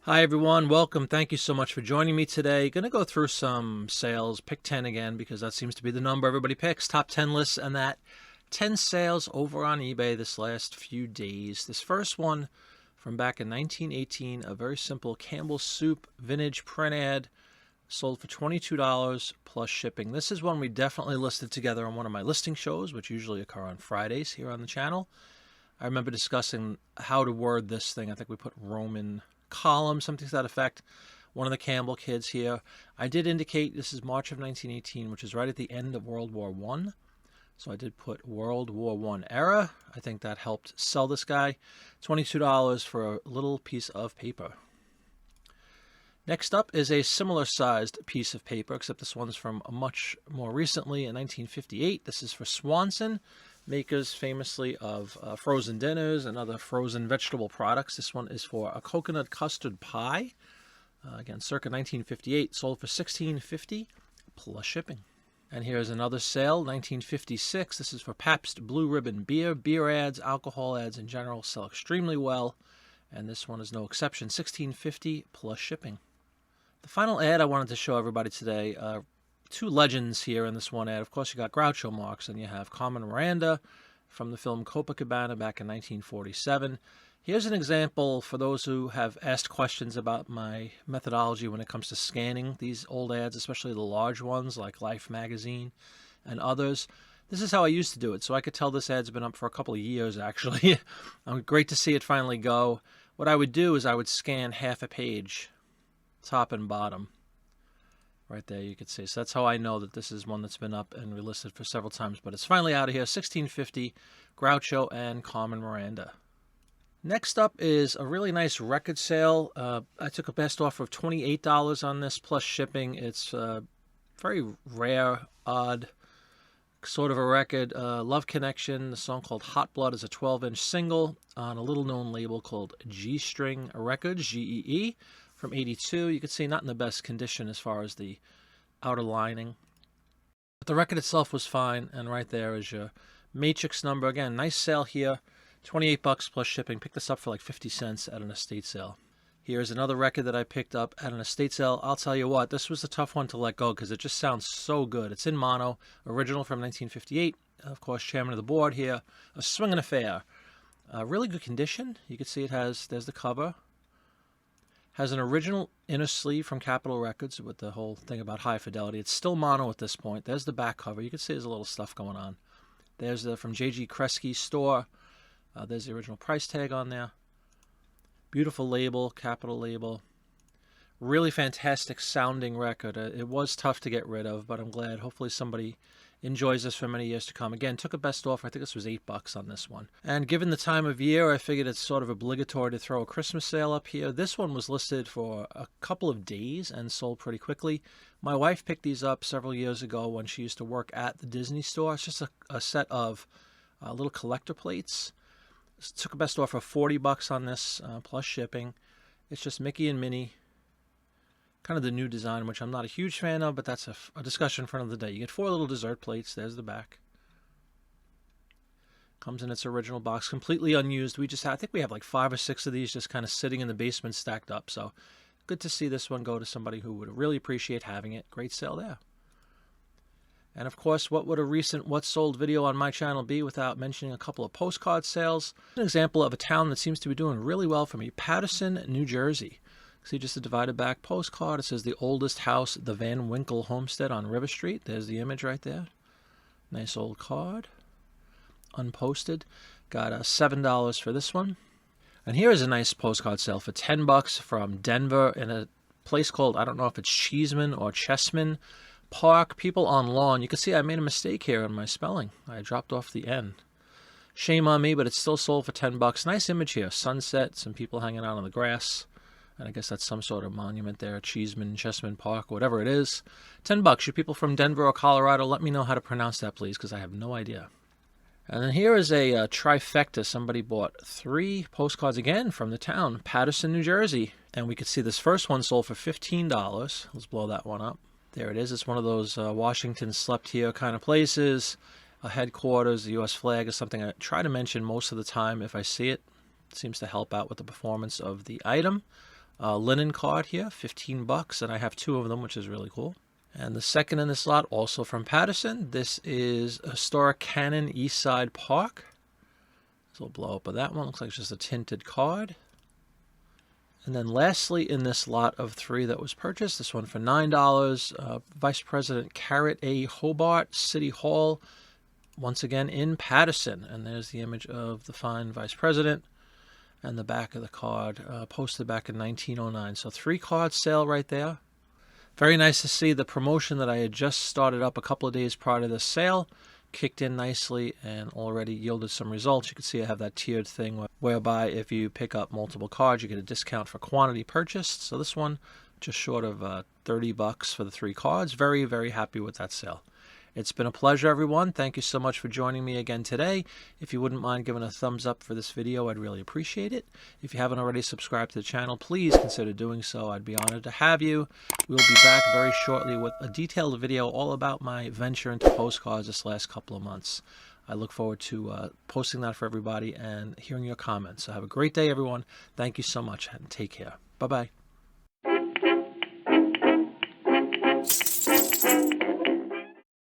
Hi everyone, welcome. Thank you so much for joining me today. Going to go through some sales, pick 10 again because that seems to be the number everybody picks, top 10 lists, and that 10 sales over on eBay this last few days. This first one from back in 1918, a very simple Campbell's Soup vintage print ad, sold for $22 plus shipping. This is one we definitely listed together on one of my listing shows, which usually occur on Fridays here on the channel. I remember discussing how to word this thing. I think we put Roman column, something to that effect. One of the Campbell kids here. I did indicate this is March of 1918, which is right at the end of World War I. So I did put World War I era. I think that helped sell this guy. $22 for a little piece of paper. Next up is a similar sized piece of paper, except this one's from much more recently in 1958. This is for Swanson, makers famously of frozen dinners and other frozen vegetable products. This one is for a coconut custard pie. Again, circa 1958, sold for $16.50 plus shipping. And here's another sale, 1956. This is for Pabst Blue Ribbon beer. Beer ads, alcohol ads in general sell extremely well, and this one is no exception, $16.50 plus shipping. The final ad I wanted to show everybody today, two legends here in this one ad. Of course, you got Groucho Marx, and you have Carmen Miranda from the film Copacabana back in 1947. Here's an example for those who have asked questions about my methodology when it comes to scanning these old ads, especially the large ones like Life magazine and others. This is how I used to do it, so I could tell this ad's been up for a couple of years, actually. Great to see it finally go. What I would do is I would scan half a page, top and bottom. Right there, you can see. So that's how I know that this is one that's been up and relisted for several times. But it's finally out of here. $16.50, Groucho and Carmen Miranda. Next up is a really nice record sale. I took a best offer of $28 on this plus shipping. It's very rare, odd sort of a record. Love Connection, the song called Hot Blood, is a 12-inch single on a little-known label called G-String Records, G-E-E. From 82, you can see not in the best condition as far as the outer lining. But the record itself was fine, and right there is your matrix number. Again, nice sale here, $28 plus shipping. Picked this up for like 50 cents at an estate sale. Here's another record that I picked up at an estate sale. I'll tell you what, this was a tough one to let go because it just sounds so good. It's in mono, original from 1958. Of course, chairman of the board here, A Swingin' Affair. Really good condition. You can see it has, there's the cover. Has an original inner sleeve from Capitol Records with the whole thing about high fidelity. It's still mono at this point. There's the back cover. You can see there's a little stuff going on. There's the from J.G. Kresge's store. There's the original price tag on there. Beautiful label, Capitol label. Really fantastic sounding record. It was tough to get rid of, but I'm glad. Hopefully somebody enjoys this for many years to come. Again, took a best offer. I think this was $8 on this one. And given the time of year, I figured it's sort of obligatory to throw a Christmas sale up here. This one was listed for a couple of days and sold pretty quickly. My wife picked these up several years ago when she used to work at the Disney store. It's just a set of little collector plates. Took a best offer of $40 on this plus shipping. It's just Mickey and Minnie. Kind of the new design, which I'm not a huge fan of, but that's a discussion for another day. You get 4 little dessert plates. There's the back. Comes in its original box, completely unused. I think we have like 5 or 6 of these just kind of sitting in the basement stacked up. So good to see this one go to somebody who would really appreciate having it. Great sale there. And of course, what would a recent What's Sold video on my channel be without mentioning a couple of postcard sales? An example of a town that seems to be doing really well for me, Paterson, New Jersey. See just a divided back postcard. It says the oldest house, the Van Winkle homestead on River Street. There's the image right there. Nice old card. Unposted. Got $7 for this one. And here is a nice postcard sale for $10 from Denver in a place called, I don't know if it's Cheeseman or Chessman Park. People on lawn. You can see I made a mistake here in my spelling. I dropped off the N. Shame on me, but it's still sold for $10. Nice image here. Sunset, some people hanging out on the grass. And I guess that's some sort of monument there, Cheeseman, Chessman Park, whatever it is. $10. You people from Denver or Colorado, let me know how to pronounce that, please, because I have no idea. And then here is a trifecta. Somebody bought 3 postcards again from the town, Paterson, New Jersey. And we could see this first one sold for $15. Let's blow that one up. There it is. It's one of those Washington slept here kind of places. A headquarters, the U.S. flag is something I try to mention most of the time if I see it. It seems to help out with the performance of the item. linen card here, 15 bucks, and I have 2 of them, which is really cool. And the second in this lot, also from Patterson, this is Historic Cannon East Side Park. So we'll blow up with that one. Looks like it's just a tinted card. And then lastly, in this lot of 3 that was purchased, this one for $9, Vice President Carrot A. Hobart, City Hall, once again in Patterson. And there's the image of the fine Vice President and the back of the card, posted back in 1909. So 3 card sale right there. Very nice to see the promotion that I had just started up a couple of days prior to this sale kicked in nicely and already yielded some results. You can see I have that tiered thing whereby if you pick up multiple cards, you get a discount for quantity purchased. So this one just short of 30 bucks for the 3 cards. Very, very happy with that sale. It's been a pleasure, everyone. Thank you so much for joining me again today. If you wouldn't mind giving a thumbs up for this video, I'd really appreciate it. If you haven't already subscribed to the channel, please consider doing so. I'd be honored to have you. We'll be back very shortly with a detailed video all about my venture into postcards this last couple of months. I look forward to posting that for everybody and hearing your comments. So have a great day, everyone. Thank you so much, and take care. Bye-bye.